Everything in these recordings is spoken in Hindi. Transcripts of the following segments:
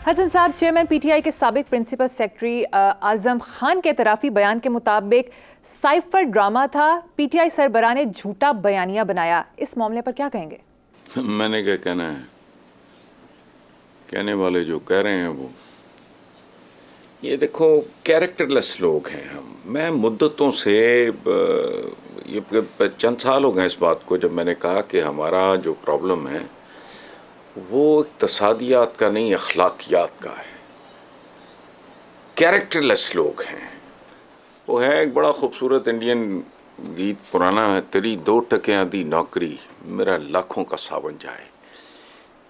हसन साहब, चेयरमैन पीटीआई के साबिक प्रिंसिपल सेक्रेटरी आजम खान के तराफी बयान के मुताबिक साइफर ड्रामा था, पीटीआई सरबराह ने झूठा बयानिया बनाया। इस मामले पर क्या कहेंगे? मैंने क्या कहना है, कहने वाले जो कह रहे हैं वो, ये देखो कैरेक्टरलेस लोग हैं हम। मैं मुद्दतों से ये चंद साल हो गए इस बात को, जब मैंने कहा कि हमारा जो प्रॉब्लम है वो इक़्तिसादियात का नहीं, अखलाकियात का है। कैरेक्टरलेस लोग हैं। वो है एक बड़ा खूबसूरत इंडियन गीत पुराना है, तेरी 2 टकियाँ दी नौकरी मेरा लाखों का सावन जाए।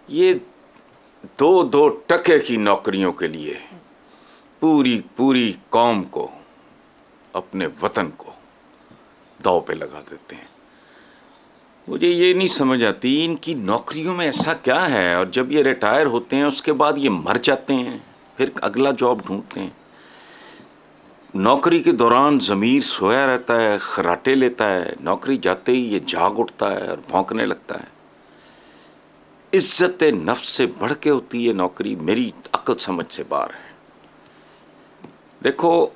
ये 2 टके की नौकरियों के लिए पूरी कौम को, अपने वतन को दांव पे लगा देते हैं। मुझे ये नहीं समझ आती इनकी नौकरियों में ऐसा क्या है, और जब ये रिटायर होते हैं उसके बाद ये मर जाते हैं, फिर अगला जॉब ढूंढते हैं। नौकरी के दौरान ज़मीर सोया रहता है, खर्राटे लेता है, नौकरी जाते ही ये जाग उठता है और भौंकने लगता है। इज्जत नफ्स से बढ़ के होती है नौकरी, मेरी अक्ल समझ से बाहर है। देखो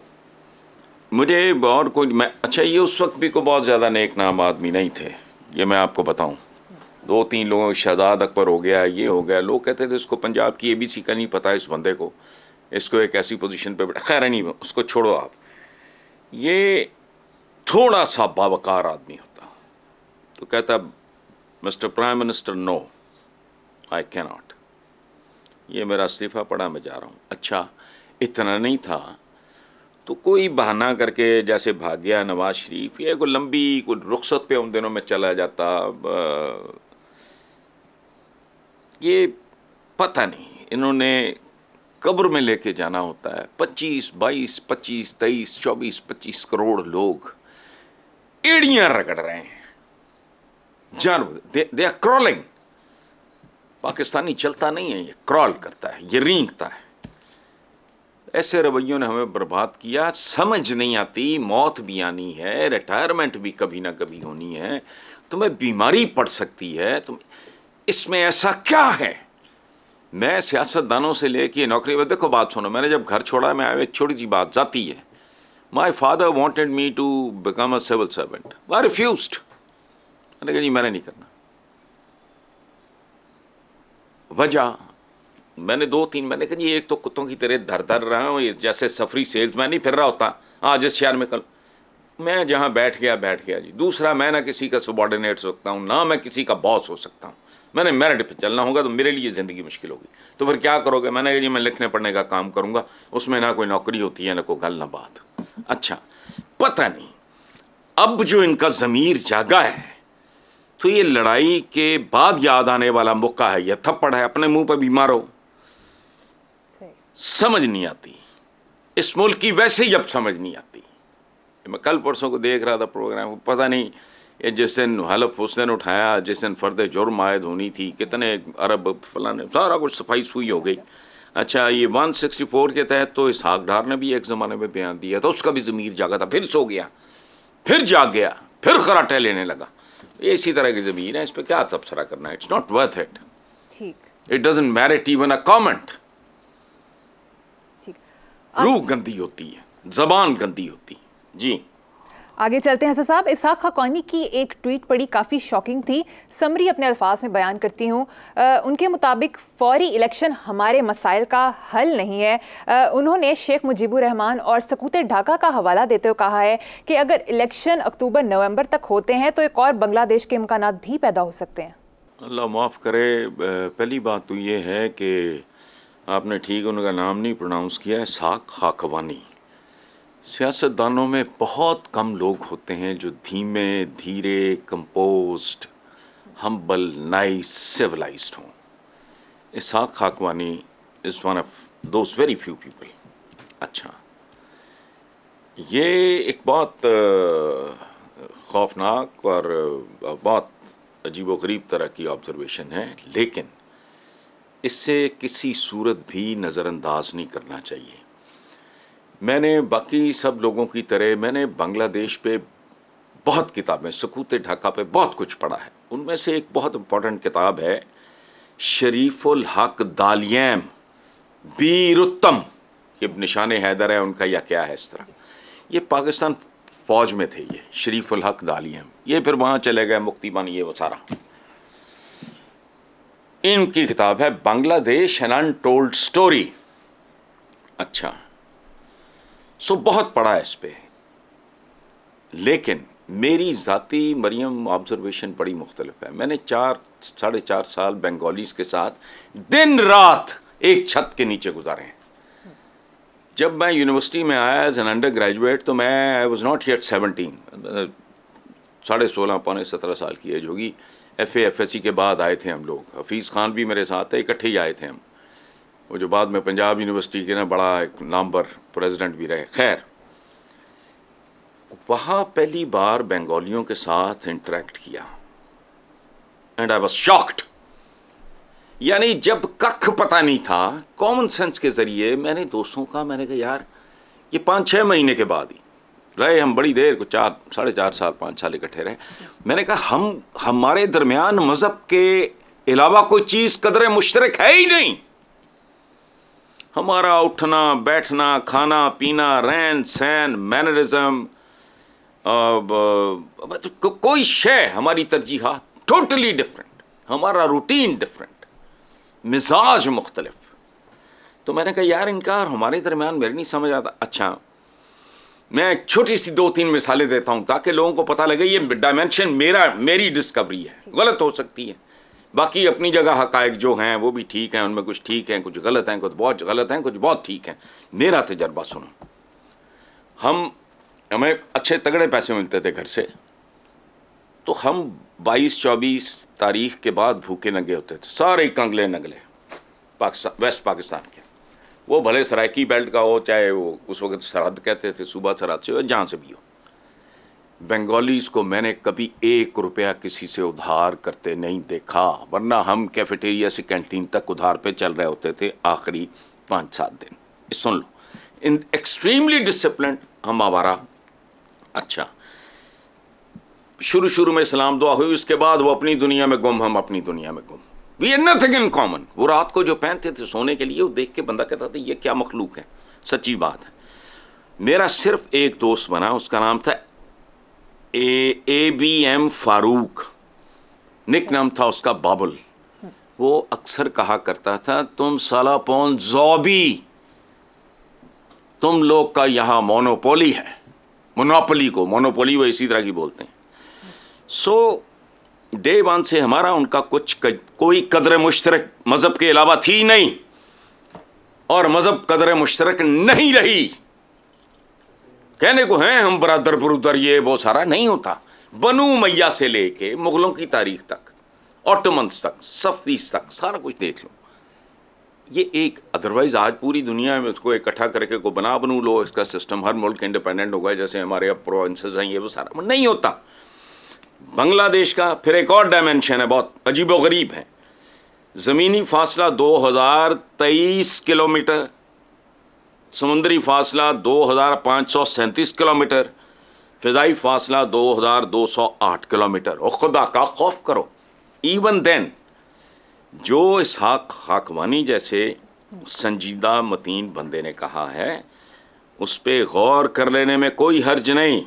मुझे और कोई अच्छा, ये उस वक्त भी कोई बहुत ज़्यादा नेक नाम आदमी नहीं थे, ये मैं आपको बताऊं। 2-3 लोगों, शहजाद अकबर हो गया, ये हो गया, लोग कहते थे इसको पंजाब की ABC का नहीं पता, इस बंदे को, इसको एक ऐसी पोजीशन पे बैठा। खैर नहीं, उसको छोड़ो आप। ये थोड़ा सा बावकार आदमी होता तो कहता mister prime minister, no I can not, ये मेरा इस्तीफ़ा पड़ा, मैं जा रहा हूँ। अच्छा, इतना नहीं था तो कोई बहाना करके जैसे भाग गया नवाज शरीफ, ये कोई लंबी कोई रुखसत पे उन दिनों में चला जाता। ये पता नहीं इन्होंने कब्र में लेके जाना होता है। 25, 22, 25, 23, 24, 25 करोड़ लोग एड़ियां रगड़ रहे हैं, जानवर, दे आर क्रॉलिंग। पाकिस्तानी चलता नहीं है, ये क्रॉल करता है, ये रेंगता है। ऐसे रवैयों ने हमें बर्बाद किया। समझ नहीं आती, मौत भी आनी है, रिटायरमेंट भी कभी ना कभी होनी है, तुम्हें बीमारी पड़ सकती है, तुम इसमें ऐसा क्या है? मैं सियासतदानों से लेके नौकरी में, देखो बात सुनो, मैंने जब घर छोड़ा, मैं एक छोटी सी बात जाती है, my father wanted me to become a civil servant, I refused. मैंने कहा जी मैंने नहीं करना। वजह मैंने 2-3, मैंने कहा जी एक तो कुत्तों की तरह धर रहा हूँ, जैसे सफरी सेल्समैन नहीं फिर रहा होता, आज इस शहर में कल, मैं जहाँ बैठ गया जी। दूसरा, मैं ना किसी का सबॉर्डिनेट हो सकता हूँ, ना मैं किसी का बॉस हो सकता हूँ। मैंने मेरिट पे चलना होगा तो मेरे लिए ज़िंदगी मुश्किल होगी। तो फिर क्या करोगे? मैंने कहा जी मैं लिखने पढ़ने का काम करूँगा, उसमें ना कोई नौकरी होती है, ना कोई गल, ना बात। अच्छा, पता नहीं अब जो इनका ज़मीर जागा है तो ये लड़ाई के बाद याद आने वाला मौका है, यह थप्पड़ है, अपने मुंह पर भी मारो। समझ नहीं आती इस मुल्क की, वैसे ही अब समझ नहीं आती। मैं कल परसों को देख रहा था प्रोग्राम, पता नहीं ये जिस दिन हलफ उस दिन उठाया, जिस दिन फर्द जुर्म आयद होनी थी, कितने अरब फलाने, सारा कुछ सफाई सुई हो गई। अच्छा, ये 164 के तहत तो इसहाक डार ने भी एक ज़माने में बयान दिया था, उसका भी ज़मीर जागा था, फिर सो गया, फिर जाग गया, फिर खराटे लेने लगा। ये इसी तरह की ज़मीन है, इस पर क्या तबसरा करना है? It's not worth it, it doesn't merit even a comment. रूह गंदी होती है, जबान गंदी होती है। जी आगे चलते हैं हसन साहब। इसहाक हक्कानी की एक ट्वीट पड़ी, काफ़ी शॉकिंग थी, समरी अपने अल्फाज में बयान करती हूँ। उनके मुताबिक फौरी इलेक्शन हमारे मसाइल का हल नहीं है। उन्होंने शेख मुजीबुर रहमान और सकूत ढाका का हवाला देते हुए कहा है कि अगर इलेक्शन अक्टूबर-नवंबर तक होते हैं तो एक और बांग्लादेश के इम्कानात भी पैदा हो सकते हैं। अल्लाह माफ़ करे। पहली बात तो ये है कि आपने ठीक उनका नाम नहीं प्रोनाउंस किया है, इसहाक हक्कानी। सियासतदानों में बहुत कम लोग होते हैं जो धीमे धीरे, कंपोज्ड, हम्बल, नाइस, सिविलाइज्ड हों। Ishaq Haqqani is one of those very few people. अच्छा, ये एक बहुत खौफनाक और बहुत अजीबोगरीब तरह की ऑब्जर्वेशन है, लेकिन इससे किसी सूरत भी नज़रअंदाज नहीं करना चाहिए। मैंने बाकी सब लोगों की तरह मैंने बांग्लादेश पे बहुत किताबें, सकूत ढाका पे बहुत कुछ पढ़ा है। उनमें से एक बहुत इम्पोर्टेंट किताब है शरीफुल हक दालियम वीर उत्तम, ये निशान हैदर है उनका या क्या है इस तरह। ये पाकिस्तान फौज में थे, ये शरीफ उल हक दालियम, ये फिर वहाँ चले गए मुक्ति बानी, ये वो सारा। इनकी किताब है बांग्लादेश एन अनटोल्ड स्टोरी। अच्छा, सो बहुत पढ़ा है इस पे, लेकिन मेरी ज़ाती मरियम ऑब्जर्वेशन बड़ी मुख्तलिफ है। मैंने 4-4.5 साल बंगालीज के साथ दिन रात एक छत के नीचे गुजारे हैं। जब मैं यूनिवर्सिटी में आया एज एन अंडर ग्रेजुएट तो मैं आई वॉज नॉट येट 17, 16.5 पौने 17 साल की एज होगी। FA-FSC के बाद आए थे हम लोग, हफीज़ खान भी मेरे साथ है, इकट्ठे ही आए थे हम, वो जो बाद में पंजाब यूनिवर्सिटी के ना बड़ा एक नामवर प्रेसिडेंट भी रहे। खैर, वहाँ पहली बार बंगालियों के साथ इंटरेक्ट किया एंड आई वाज शॉक्ड। यानी जब कख पता नहीं था, कॉमन सेंस के ज़रिए मैंने दोस्तों का, मैंने कहा यार ये 5-6 महीने के बाद ही रहे हम, बड़ी देर को 4-4.5 साल 5 साल इकट्ठे रहे। मैंने कहा हमारे दरमियान मज़हब के अलावा कोई चीज़ कदर मुश्तरक है ही नहीं। हमारा उठना बैठना, खाना पीना, रहन सहन, मैनरिज्म, कोई शय, हमारी तरजीहात टोटली डिफरेंट, हमारा रूटीन डिफरेंट, मिजाज मुख्तलिफ। तो मैंने कहा यार इनका और हमारे दरमियान मेरे नहीं समझ आता। अच्छा, मैं एक छोटी सी 2-3 मिसालें देता हूँ ताकि लोगों को पता लगे ये डायमेंशन मेरी डिस्कवरी है, गलत हो सकती है। बाकी अपनी जगह हकायक जो हैं वो भी ठीक हैं, उनमें कुछ ठीक हैं, कुछ गलत हैं, कुछ बहुत गलत हैं, कुछ बहुत ठीक हैं। मेरा तजर्बा सुनो। हमें अच्छे तगड़े पैसे मिलते थे घर से, तो हम 22-24 तारीख के बाद भूखे नंगे होते थे, सारे कंगले नगले वेस्ट पाकिस्तान के, वो भले सराइकी बेल्ट का हो, चाहे वो उस वक्त सरहद कहते थे, सूबा सरहद से हो, जहाँ से भी हो। बंगालीज को मैंने कभी 1 रुपया किसी से उधार करते नहीं देखा, वरना हम कैफेटेरिया से कैंटीन तक उधार पे चल रहे होते थे आखिरी 5-7 दिन। सुन लो, इन एक्सट्रीमली डिसिप्लिन हम आवारा। अच्छा, शुरू में सलाम दुआ हुई, उसके बाद वो अपनी दुनिया में गुम, हम अपनी दुनिया में गुम। We had nothing in common. वो रात को जो पहनते थे सोने के लिए, वो देख के बंदा कहता था ये क्या मखलूक है। सच्ची बात है। मेरा सिर्फ एक दोस्त बना, उसका नाम था ABM फारूक, निक नाम था उसका बाबुल। वो अक्सर कहा करता था तुम साला पौन ज़ौबी, तुम लोग का यहाँ मोनोपोली है। मोनोपोली को मोनोपोली वो इसी तरह की बोलते हैं। सो डे 1 से हमारा उनका कोई कदर मुश्तरक मज़हब के अलावा थी नहीं, और मज़हब कदर मुश्तरक नहीं रही। कहने को हैं हम बरादर बरूदर, ये वो सारा नहीं होता। बनु मैया से लेके मुगलों की तारीख तक, ऑटोमन्स तक, सफ़ीस तक, सारा कुछ देख लो। ये एक, अदरवाइज आज पूरी दुनिया में उसको इकट्ठा करके को बनू लो, इसका सिस्टम, हर मुल्क इंडिपेंडेंट हो गया, जैसे हमारे अब प्रोविंसेस हैं, ये वो सारा नहीं होता। बांग्लादेश का फिर एक और डायमेंशन है, बहुत अजीबोगरीब है। ज़मीनी फासला 2023 किलोमीटर, समुद्री फासला 2537 किलोमीटर, फ़िज़ाई फासला 2208 किलोमीटर। और खुदा का खौफ करो। इवन देन जो इसहाक खाकवानी जैसे संजीदा मतीन बंदे ने कहा है, उस पर गौर कर लेने में कोई हर्ज नहीं।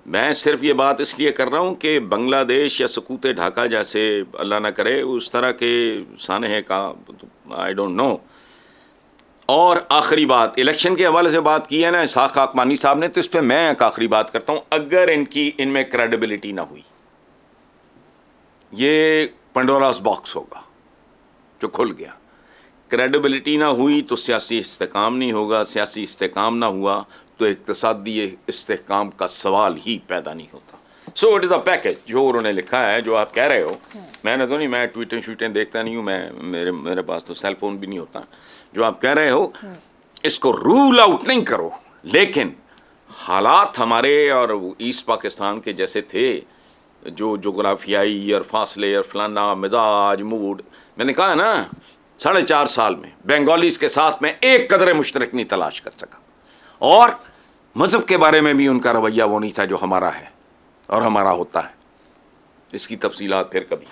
मैं सिर्फ ये बात इसलिए कर रहा हूँ कि बांग्लादेश या सकूत ढाका जैसे, अल्लाह ना करे, उस तरह के सानहे का आई डोंट नो। और आखिरी बात, इलेक्शन के हवाले से बात की है ना इसहाक खाकवानी साहब ने, तो इस पर मैं एक आखिरी बात करता हूँ। अगर इनमें क्रेडिबिलिटी ना हुई, ये पंडोरास बॉक्स होगा जो खुल गया। क्रेडिबिलिटी ना हुई तो सियासी इस्तेकाम नहीं होगा, सियासी इस्तेकाम ना हुआ तो इक्तिसादी इस्तेकाम का सवाल ही पैदा नहीं होता। So it is a package जो उन्होंने लिखा है, जो आप कह रहे हो। मैंने तो नहीं, मैं ट्वीटें देखता नहीं हूँ, मेरे पास तो सेल फोन भी नहीं होता। जो आप कह रहे हो इसको रूल आउट नहीं करो, लेकिन हालात हमारे और ईस्ट पाकिस्तान के जैसे थे, जो जोग्राफियाई और फासले और फलाना मिजाज मूड, मैंने कहा ना 4.5 साल में बंगालीज के साथ में एक कदर मुश्तरक नहीं तलाश कर सका। और मज़हब के बारे में भी उनका रवैया वो नहीं था जो हमारा है और हमारा होता है। इसकी तफसीलात फिर कभी।